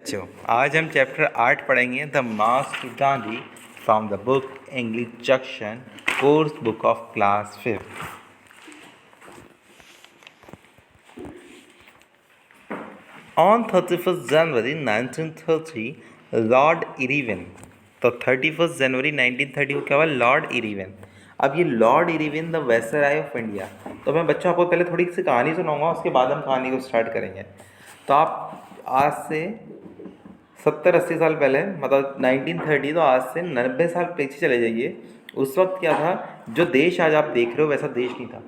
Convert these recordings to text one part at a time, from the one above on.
बच्चों, आज हम चैप्टर 8 पढ़ेंगे the march to Gandhi from the book English course book of class 5th। On 31st January 1930 Lord Irwin, तो 31st जनवरी 1930 को क्या हुआ? Lord Irwin. अब ये Lord Irwin the viceroy of India. तो मैं बच्चों आपको पहले थोड़ी सी कहानी सुनाऊंगा, उसके बाद हम कहानी को स्टार्ट करेंगे। तो आप आज से 70-80 साल पहले, मतलब 1930, तो आज से 90 साल पीछे चले जाइए। उस वक्त क्या था? जो देश आज आप देख रहे हो वैसा देश नहीं था।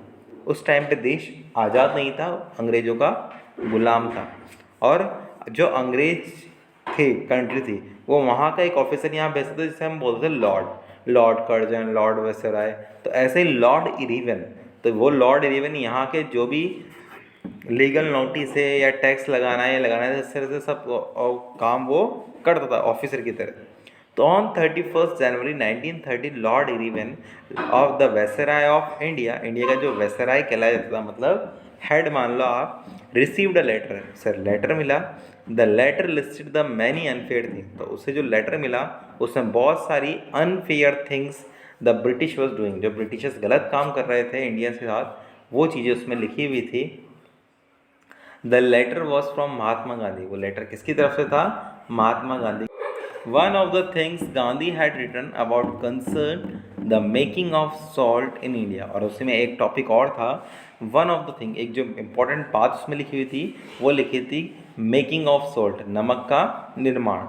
उस टाइम पे देश आज़ाद नहीं था, अंग्रेज़ों का गुलाम था। और जो अंग्रेज थे, कंट्री थी, वो वहाँ का एक ऑफिसर यहाँ भेजते थे जिसे हम बोलते थे लॉर्ड कर्जन, लॉर्ड वायसराय। तो ऐसे ही लॉर्ड इरविन, तो वो लॉर्ड इरविन यहाँ के जो भी लीगल नोटिस है या टैक्स लगाना है इस तरह से सब काम वो करता था ऑफिसर की तरह। तो on 31st January 1930 Lord Irwin of the viceroy of India, India का जो वायसराय कहलाया जाता था, मतलब हेड मान लो आप, received a letter, sir letter मिला। The letter listed the many unfair thing, तो उसे जो लेटर मिला उसमें बहुत सारी unfair things the British was doing, जो ब्रिटिशर्स गलत काम कर रहे थे इंडिया के साथ, वो चीज़ें उसमें लिखी हुई थी। The letter was from Mahatma Gandhi, वो लेटर किसकी तरफ से था? Mahatma Gandhi. One of the things Gandhi had written about concern the making of salt in India, और उसमें एक टॉपिक और था। वन ऑफ द थिंग, एक जो इम्पोर्टेंट बात उसमें लिखी हुई थी, वो लिखी थी मेकिंग ऑफ सॉल्ट, नमक का निर्माण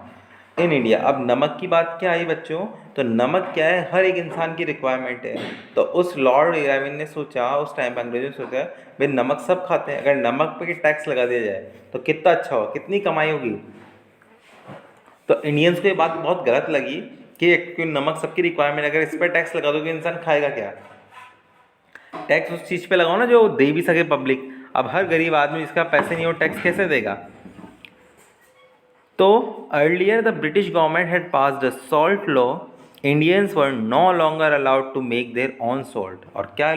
इन इंडिया। अब नमक की बात क्या आई बच्चों? तो नमक क्या है? हर एक इंसान की रिक्वायरमेंट है। तो उस लॉर्ड इरविन ने सोचा, उस टाइम पर अंग्रेजों ने सोचा, भाई नमक सब खाते हैं, अगर नमक पे टैक्स लगा दिया जाए तो कितना अच्छा होगा, कितनी कमाई होगी। तो इंडियंस को ये बात बहुत गलत लगी कि क्यों नमक सबकी रिक्वायरमेंट, अगर इस पर टैक्स लगा दोगे इंसान खाएगा क्या? टैक्स उस चीज़ पे लगाओ ना जो दे भी सके पब्लिक। अब हर गरीब आदमी जिसका पैसे नहीं हो, टैक्स कैसे देगा? तो earlier the British government had passed a salt law, Indians were no longer allowed to make their own salt. और क्या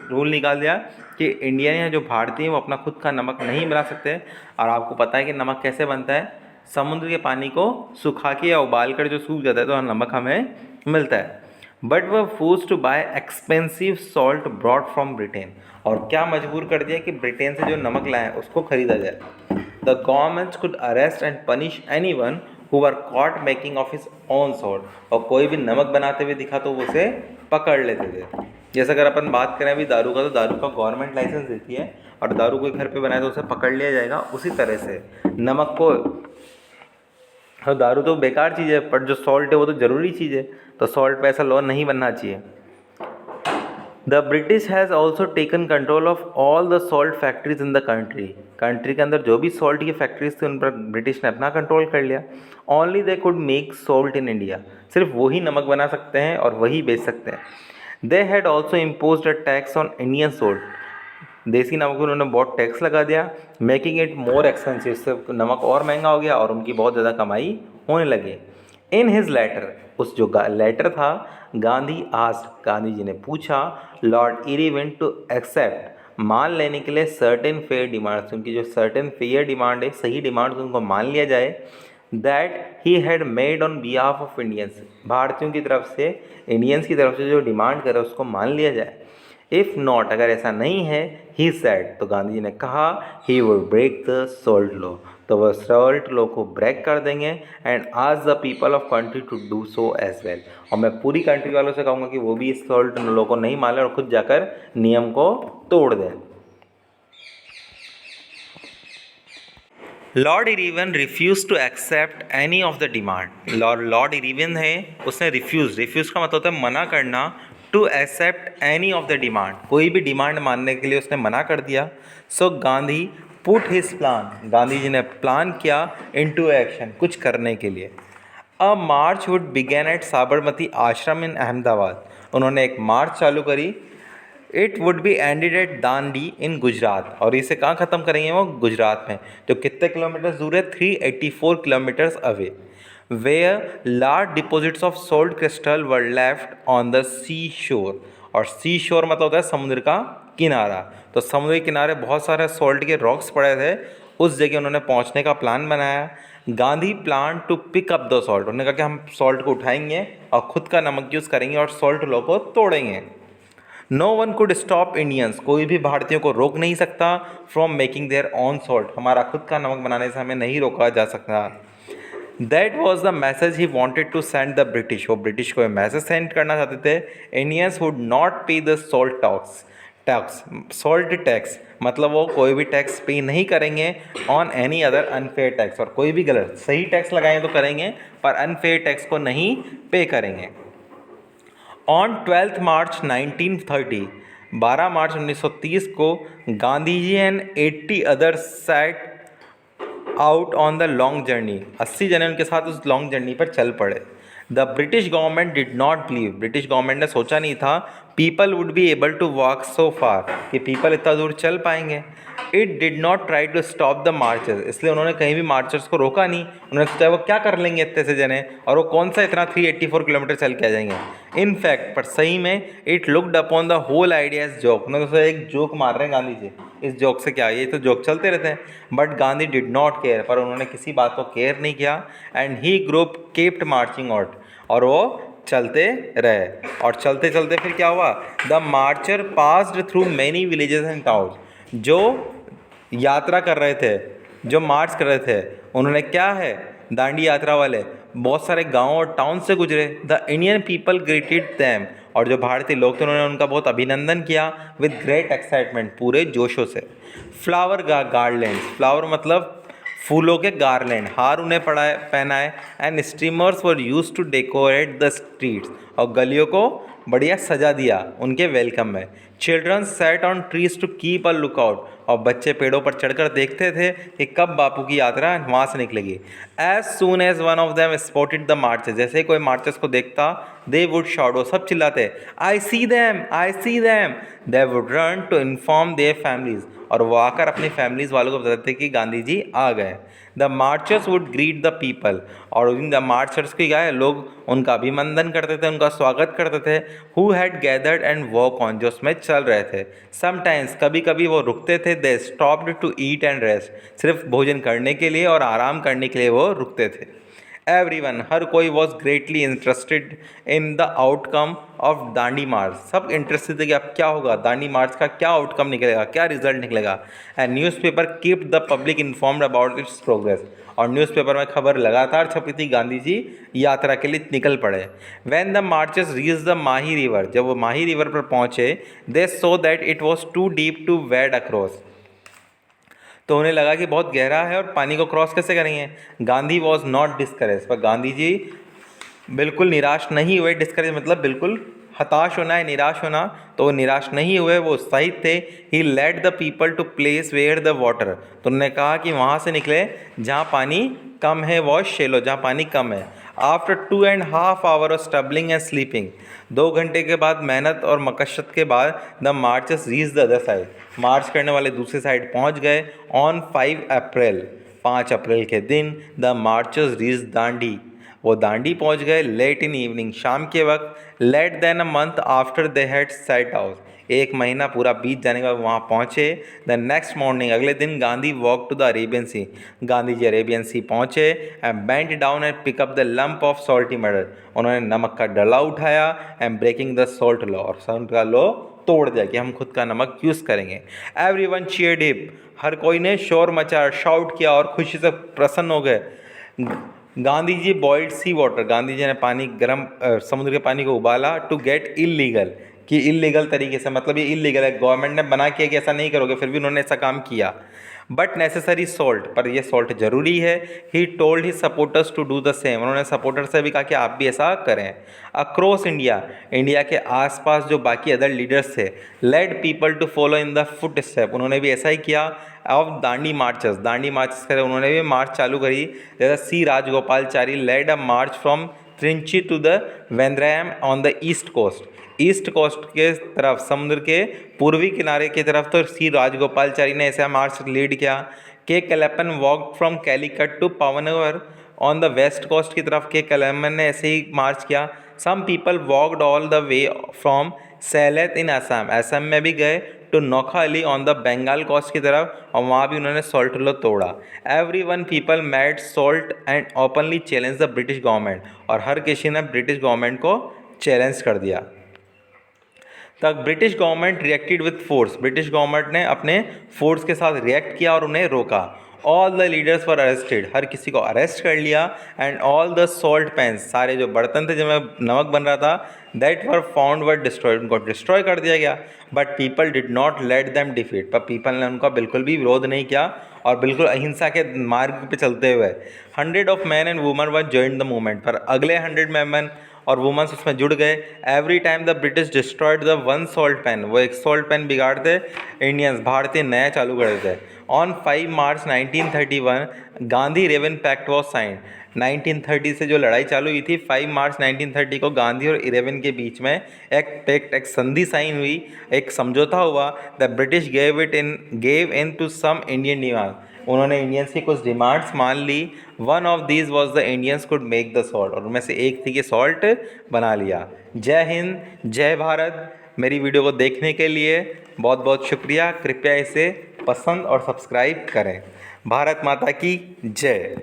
रूल निकाल दिया कि इंडियन या जो भारतीय वो अपना खुद का नमक नहीं बना सकते। और आपको पता है कि नमक कैसे बनता है? समुद्र के पानी को सुखा के या उबाल कर जो सूख जाता है तो नमक हमें मिलता है। बट वह force to buy expensive salt brought from Britain, और क्या मजबूर कर दिया कि ब्रिटेन से जो नमक लाए उसको खरीदा जाए। The government could arrest and punish anyone who were caught making of his own salt, और कोई भी नमक बनाते हुए दिखा तो उसे पकड़ लेते थे। जैसे अगर अपन बात करें अभी दारू का, तो दारू का गवर्नमेंट लाइसेंस देती है, और दारू कोई घर पे बनाए तो उसे पकड़ लिया जाएगा। उसी तरह से नमक को, और दारू तो बेकार चीज़ है, पर जो सॉल्ट है वो तो ज़रूरी चीज़ है। तो सॉल्ट पे ऐसा लॉ नहीं बनना चाहिए। The British has also taken control of all the salt factories in the country, country के अंदर जो भी सॉल्ट की फैक्ट्रीज थी उन पर ब्रिटिश ने अपना कंट्रोल कर लिया। Only they could make salt in India, सिर्फ वही नमक बना सकते हैं और वही बेच सकते हैं। They had also impose a tax on Indian salt, देसी नमक उन्होंने बहुत टैक्स लगा दिया, मेकिंग इट मोर एक्सपेंसिव, इससे नमक और महंगा हो गया और उनकी बहुत ज़्यादा कमाई होने लगी। इन हिज लेटर, उस जो लेटर था, गांधी आस्क्ड, गांधी जी ने पूछा लॉर्ड इरविन टू एक्सेप्ट, मान लेने के लिए सर्टेन फेयर डिमांड्स, उनकी जो सर्टेन फेयर डिमांड है, सही डिमांड्स उनको मान लिया जाए। That he had made on behalf of Indians, भारतीयों की तरफ से, इंडियंस की तरफ से जो डिमांड करे उसको मान लिया जाए। इफ़ नॉट, अगर ऐसा नहीं है, ही सेड, तो गांधी जी ने कहा, he would break the salt law, तो वह सॉल्ट लॉ को ब्रेक कर देंगे। एंड आज the people of country to do so as well, और मैं पूरी कंट्री वालों से कहूँगा कि वो भी इस सॉल्ट लॉ को नहीं माने और खुद जाकर नियम को तोड़ दें। Lord Irwin refuse to accept any of the demand, Lord Irwin है उसने रिफ्यूज़ का मतलब होता है मना करना, to accept any of the demand, कोई भी डिमांड मानने के लिए उसने मना कर दिया। So Gandhi put his plan, Gandhi ji ने प्लान किया इनटू एक्शन, कुछ करने के लिए। A march would begin at Sabarmati Ashram in Ahmedabad, उन्होंने एक मार्च चालू करी। It would be ended at Dandi in Gujarat, और इसे कहाँ ख़त्म करेंगे? वो गुजरात में, जो कितने किलोमीटर दूर है? 384 kilometres away. Where large deposits of salt crystal were left on the sea shore, और सी शोर मतलब होता है समुद्र का किनारा। तो समुद्र के किनारे बहुत सारे सॉल्ट के रॉक्स पड़े थे, उस जगह उन्होंने पहुंचने का प्लान बनाया। Gandhi plan to pick up the salt, उन्होंने कहा कि हम सॉल्ट को उठाएंगे और खुद का नमक यूज़ करेंगे और सॉल्ट लॉ को तोड़ेंगे। No one could stop Indians, कोई भी भारतीयों को रोक नहीं सकता from making their own salt, हमारा खुद का नमक बनाने से हमें नहीं रोका जा सकता। That was the message he wanted to send the British, वो ब्रिटिश को मैसेज सेंड करना चाहते थे। Indians would not pay the salt tax, salt tax मतलब वो कोई भी टैक्स पे नहीं करेंगे on any other unfair tax, और कोई भी गलत सही टैक्स लगाएं तो करेंगे पर अनफेयर टैक्स को नहीं पे करेंगे। ऑन 12 मार्च 1930, 12 मार्च 1930 को Gandhi ji and 80 others set out on the long journey, 80 जने उनके साथ उस लॉन्ग जर्नी पर चल पड़े। The British government did not believe, British government ने सोचा नहीं था people would be able to walk so far, कि पीपल इतना दूर चल पाएंगे। It did not try to stop the marchers, इसलिए उन्होंने कहीं भी मार्चर्स को रोका नहीं। उन्होंने सोचा वो क्या कर लेंगे इतने से जने, और वो कौन सा इतना 384 किलोमीटर चल के आ जाएंगे। इन फैक्ट पर सही में it looked upon the whole idea as joke, उन्होंने सोचा एक जोक मार रहे हैं गांधी जी, इस जोक से क्या, ये तो जोक चलते रहते हैं। But Gandhi did not care, पर उन्होंने किसी बात को केयर नहीं किया। And he group kept marching out, और वो चलते रहे। और चलते चलते फिर क्या हुआ, the marcher passed through many villages and towns, जो यात्रा कर रहे थे, जो मार्च कर रहे थे, उन्होंने क्या है, दांडी यात्रा वाले बहुत सारे गाँव और टाउन से गुजरे। The Indian people greeted them, और जो भारतीय लोग थे उन्होंने उनका बहुत अभिनंदन किया विद ग्रेट एक्साइटमेंट, पूरे जोशों से। फ्लावर गार्लैंड, फ्लावर मतलब फूलों के गार्लैंड, हार उन्हें पहनाए। And streamers were used to decorate the streets, और गलियों को बढ़िया सजा दिया उनके वेलकम में। Children sat on trees to keep a lookout, और बच्चे पेड़ों पर चढ़कर देखते थे कि कब बापू की यात्रा वहाँ से निकलेगी। As soon as one of them spotted the marchers, जैसे ही कोई मार्चेस को देखता, दे वुड शाउट, वो सब चिल्लाते I see them, I see them. They would run to inform their families, और वो आकर अपनी फैमिलीज वालों को बताते कि गांधी जी आ गए। The marchers would greet the people, और इन द मार्चर्स की गाय लोग उनका अभिनंदन करते थे, उनका स्वागत करते थे। Who had gathered and walk on, जो उसमें चल रहे थे। समटाइम्स, कभी कभी वो रुकते थे। They stopped to eat and rest, सिर्फ भोजन करने के लिए और आराम करने के लिए वो रुकते थे। एवरीवन, हर कोई was greatly interested in the outcome of Dandi march, सब इंटरेस्टेड थे कि अब क्या होगा, दांडी मार्च का क्या आउटकम निकलेगा, क्या रिजल्ट निकलेगा। And newspaper keeped the public informed about it's progress, और न्यूज़पेपर में खबर लगातार छपी थी, गांधी जी यात्रा के लिए निकल पड़े। When the marches reach the Mahi river, जब वो माही रिवर पर पहुँचे, they saw that it was too deep to wade across, तो उन्हें लगा कि बहुत गहरा है और पानी को क्रॉस कैसे करेंगे। गांधी वॉज नॉट डिस्करेज, पर गांधी जी बिल्कुल निराश नहीं हुए। डिस्करेज मतलब बिल्कुल हताश होना है, निराश होना, तो वो निराश नहीं हुए, वो उत्साहित थे। He led the people to place where the water, तो उन्होंने कहा कि वहाँ से निकले जहाँ पानी कम है, वॉज शेलो, जहाँ पानी कम है। After 2.5 hour of stumbling and sleeping, 2 घंटे के बाद मेहनत और मकसद के बाद the marches reach the other side, march करने वाले दूसरी साइड पहुंच गए। ऑन 5 अप्रैल, 5 अप्रैल के दिन द मार्चेस रीच दांडी, वो दांडी पहुंच गए लेट इन इवनिंग, शाम के वक्त। Late than a month after they had set out, 1 महीना पूरा बीत जाने के बाद वहाँ पहुँचे। द नेक्स्ट मॉर्निंग, अगले दिन Gandhi walk to the Arabian sea, Gandhi ji Arabian sea पहुँचे। And bent down and pick up the lump of salty matter, उन्होंने नमक का डला उठाया। And breaking the salt law, और सॉल्ट का लॉ तोड़ दिया कि हम खुद का नमक यूज़ करेंगे। एवरी वन चीयर्ड हिम, हर कोई ने शोर मचा, शाउट किया और खुशी से प्रसन्न हो गए। गांधी जी बॉइल्ड सी वाटर, गांधी जी ने पानी गर्म समुद्र के पानी को उबाला। टू गेट इलीगल, कि इलीगल तरीके से, मतलब ये इलीगल है, गवर्नमेंट ने बना किया कि ऐसा नहीं करोगे, फिर भी उन्होंने ऐसा काम किया। बट नेसेसरी सॉल्ट, पर ये सॉल्ट जरूरी है। He told his supporters to do the same, उन्होंने सपोर्टर से भी कहा कि आप भी ऐसा करें। अक्रॉस इंडिया, इंडिया के आसपास जो बाकी अदर लीडर्स थे, led people to follow in the foot step, उन्होंने भी ऐसा ही किया। Of Dandi marches, Dandi marches करें, उन्होंने भी मार्च चालू करी। जैसा C Rajagopalachari led a march from Trichy to the Vedaranyam on the east coast, east coast के तरफ, समुद्र के पूर्वी किनारे की तरफ, तो सी राजगोपालचारी ने ऐसा मार्च लीड किया। K Kelappan walk from Calicut to Payyanur on the west coast की तरफ, के कलेपन ने ऐसे ही मार्च किया। Some people walked all the way from Sylhet in Assam, Assam में भी गए। To Noakhali on the Bengal coast की तरफ, और वहाँ भी उन्होंने सॉल्ट लो तोड़ा। Everyone people made salt and openly challenge the British government, और हर किसी ने ब्रिटिश गवर्नमेंट को चैलेंज कर दिया। The British government reacted with force, British government ने अपने फोर्स के साथ रिएक्ट किया और उन्हें रोका। All the leaders were arrested, हर किसी को अरेस्ट कर लिया। And all the salt pans, सारे जो बर्तन थे जिनमें नमक बन रहा था, that were found were destroyed, उनको डिस्ट्रॉय कर दिया गया। But people did not let them defeat, पर पीपल ने उनका बिल्कुल भी विरोध नहीं किया और बिल्कुल अहिंसा के मार्ग पे चलते हुए 100 of man and woman were join the movement, पर अगले 100 मैन और वुमेंस उसमें जुड़ गए। Every time the British destroyed the one salt pan, वो एक सॉल्ट पेन बिगाड़ते, इंडियंस भारतीय नया चालू कर देते। On 5 March 1931 Gandhi Irwin pact was signed, 1930 से जो लड़ाई चालू हुई थी 5 मार्च 1930 को गांधी और इरेवन के बीच में एक पैक्ट, एक संधि साइन हुई, एक समझौता हुआ। The British gave in to some Indian demand, उन्होंने इंडियंस की कुछ डिमांड्स मान ली। One of these was the Indians could make the salt, और उनमें से एक थी कि सॉल्ट बना लिया। जय हिंद, जय भारत। मेरी वीडियो को देखने के लिए बहुत बहुत शुक्रिया। कृपया इसे पसंद और सब्सक्राइब करें। भारत माता की जय।